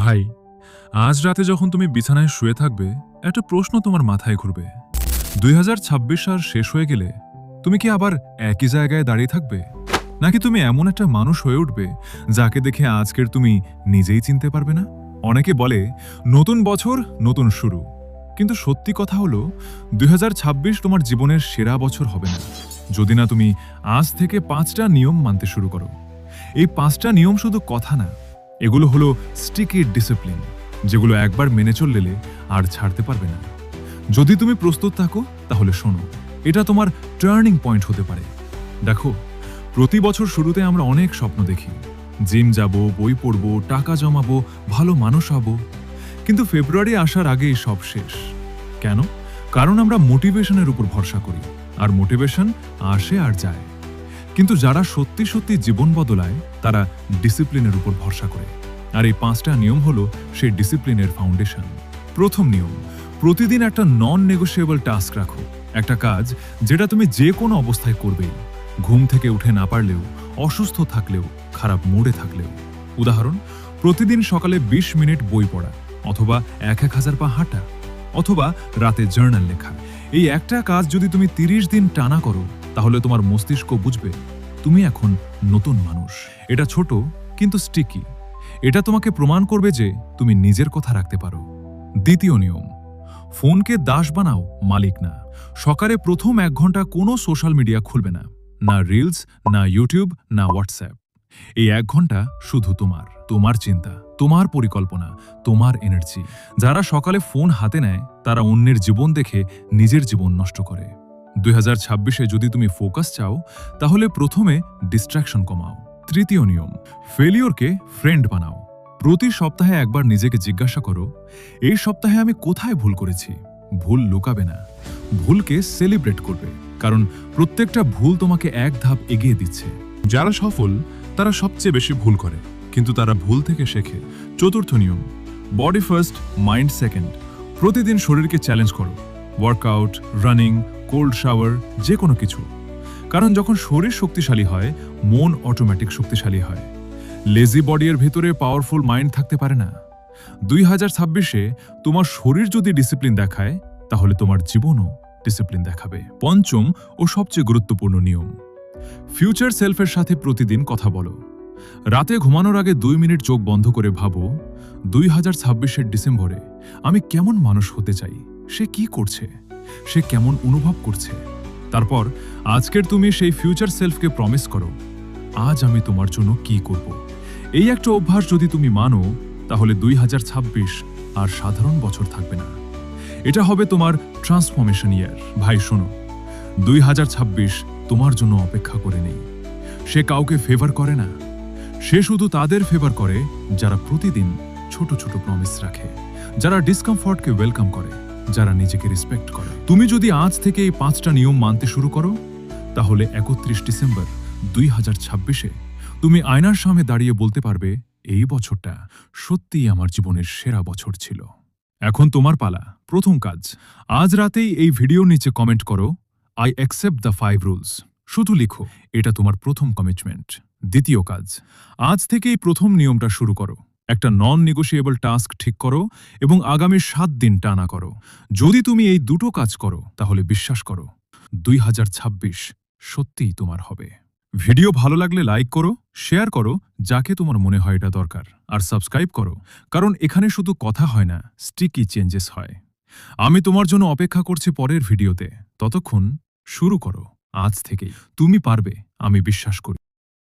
ভাই, আজ রাতে যখন তুমি বিছানায় শুয়ে থাকবে, একটা প্রশ্ন তোমার মাথায় ঘুরবে। ২০২৬ সাল শেষ হয়ে গেলে তুমি কি আবার একই জায়গায় দাঁড়িয়ে থাকবে, নাকি তুমি এমন একটা মানুষ হয়ে উঠবে যাকে দেখে আজকের তুমি নিজেই চিনতে পারবে না? অনেকে বলে নতুন বছর নতুন শুরু, কিন্তু সত্যি কথা হলো ২০২৬ তোমার জীবনের সেরা বছর হবে না যদি না তুমি আজ থেকে ৫টা নিয়ম মানতে শুরু করো। এই ৫টা নিয়ম শুধু কথা না, এগুলো হলো স্টিকি ডিসিপ্লিন, যেগুলো একবার মেনে চললে আর ছাড়তে পারবে না। যদি তুমি প্রস্তুত থাকো তাহলে শোনো, এটা তোমার টার্নিং পয়েন্ট হতে পারে। দেখো, প্রতি বছর শুরুতে আমরা অনেক স্বপ্ন দেখি, জিম যাব, বই পড়ব, টাকা জমাবো, ভালো মানুষ হব। কিন্তু ফেব্রুয়ারি আসার আগেই সব শেষ। কেন? কারণ আমরা মোটিভেশনের উপর ভরসা করি, আর মোটিভেশন আসে আর যায়। কিন্তু যারা সত্যি সত্যি জীবন বদলায় তারা ডিসিপ্লিনের উপর ভরসা করে। আর এই ৫টা নিয়ম হলো সেই ডিসিপ্লিনের ফাউন্ডেশন। প্রথম নিয়ম, প্রতিদিন একটা নন নেগোশিয়েবল টাস্ক রাখো। একটা কাজ যেটা তুমি যে কোনো অবস্থায় করবেই, ঘুম থেকে উঠে না পারলেও, অসুস্থ থাকলেও, খারাপ মুডে থাকলেও। উদাহরণ, প্রতিদিন সকালে ২০ মিনিট বই পড়া, অথবা ১,০০০ পা হাঁটা, অথবা রাতে জার্নাল লেখা। এই একটা কাজ যদি তুমি ৩০ দিন টানা করো, তাহলে তোমার মস্তিষ্ক বুঝবে তুমি এখন নতুন মানুষ। এটা ছোট কিন্তু স্টিকি। এটা তোমাকে প্রমাণ করবে যে তুমি নিজের কথা রাখতে পারো। দ্বিতীয় নিয়ম, ফোনকে দাস বানাও, মালিক না। সকালে প্রথম ১ ঘন্টা কোনো সোশ্যাল মিডিয়া খুলবে না, না রিলস, না ইউটিউব, না হোয়াটসঅ্যাপ। এই ১ ঘন্টা শুধু তোমার চিন্তা, তোমার পরিকল্পনা, তোমার এনার্জি। যারা সকালে ফোন হাতে নেয় তারা অন্যের জীবন দেখে নিজের জীবন নষ্ট করে। ২০২৬-এ যদি তুমি ফোকাস চাও, তাহলে প্রথমে ডিস্ট্রাকশন কমাও। তৃতীয় নিয়ম, ফেলিওরকে ফ্রেন্ড বানাও। প্রতি সপ্তাহে একবার নিজেকে জিজ্ঞাসা করো, এই সপ্তাহে আমি কোথায় ভুল করেছি। ভুল লুকাবে না, ভুলকে সেলিব্রেট করবে, কারণ প্রত্যেকটা ভুল তোমাকে এক ধাপ এগিয়ে দিচ্ছে। যারা সফল তারা সবচেয়ে বেশি ভুল করে, কিন্তু তারা ভুল থেকে শেখে। চতুর্থ নিয়ম, বডি ফার্স্ট, মাইন্ড সেকেন্ড। প্রতিদিন শরীরকে চ্যালেঞ্জ করো, ওয়ার্কআউট, রানিং, কোল্ড শাওয়ার, যে কোনো কিছু। কারণ যখন শরীর শক্তিশালী হয়, মন অটোমেটিক শক্তিশালী হয়। লেজি বডির ভেতরে পাওয়ারফুল মাইন্ড থাকতে পারে না। ২০২৬-এ তোমার শরীর যদি ডিসিপ্লিন দেখায়, তাহলে তোমার জীবনও ডিসিপ্লিন দেখাবে। পঞ্চম ও সবচেয়ে গুরুত্বপূর্ণ নিয়ম, ফিউচার সেলফের সাথে প্রতিদিন কথা বলো। রাতে ঘুমানোর আগে ২ মিনিট চোখ বন্ধ করে ভাবো, ২০২৬-এর ডিসেম্বরে আমি কেমন মানুষ হতে চাই। সে কি করছে, সে কেমন অনুভব করছে। তারপর আজকের তুমি সেই ফিউচার সেলফকে প্রমিস করো, আজ আমি তোমার জন্য কি করব। এই একটা অভ্যাস যদি তুমি মানো, তাহলে ২০২৬ আর সাধারণ বছর থাকবে না, এটা হবে তোমার ট্রান্সফরমেশন ইয়ার। ভাই শোনো, ২০২৬ তোমার জন্য অপেক্ষা করে নেই। সে কাউকে ফেভার করে না, সে শুধু তাদের ফেভার করে যারা প্রতিদিন ছোট ছোট প্রমিস রাখে, যারা ডিসকমফর্টকে ওয়েলকাম করে, যারা নিজেকে রেসপেক্ট করে। তুমি যদি আজ থেকে এই ৫টা নিয়ম মানতে শুরু করো, তাহলে ৩১ ডিসেম্বর ২০২৬-এ তুমি আয়নার সামনে দাঁড়িয়ে বলতে পারবে, এই বছরটা সত্যিই আমার জীবনের সেরা বছর ছিল। এখন তোমার পালা। প্রথম কাজ, আজ রাতেই এই ভিডিওর নিচে কমেন্ট করো, আই অ্যাকসেপ্ট দ্য 5 রুলস। শুধু লিখো, এটা তোমার প্রথম কমিটমেন্ট। দ্বিতীয় কাজ, আজ থেকেই প্রথম নিয়মটা শুরু করো। একটা নন নেগোশিয়েবল টাস্ক ঠিক করো এবং আগামী ৭ দিন টানা করো। যদি তুমি এই দুটো কাজ করো, তাহলে বিশ্বাস করো ২০২৬ সত্যিই তোমার হবে। ভিডিও ভালো লাগলে লাইক করো, শেয়ার করো যাকে তোমার মনে হয় এটা দরকার, আর সাবস্ক্রাইব করো, কারণ এখানে শুধু কথা হয় না, স্টিকি চেঞ্জেস হয়। আমি তোমার জন্য অপেক্ষা করছি পরের ভিডিওতে। ততক্ষণ শুরু করো আজ থেকেই। তুমি পারবে, আমি বিশ্বাস করি।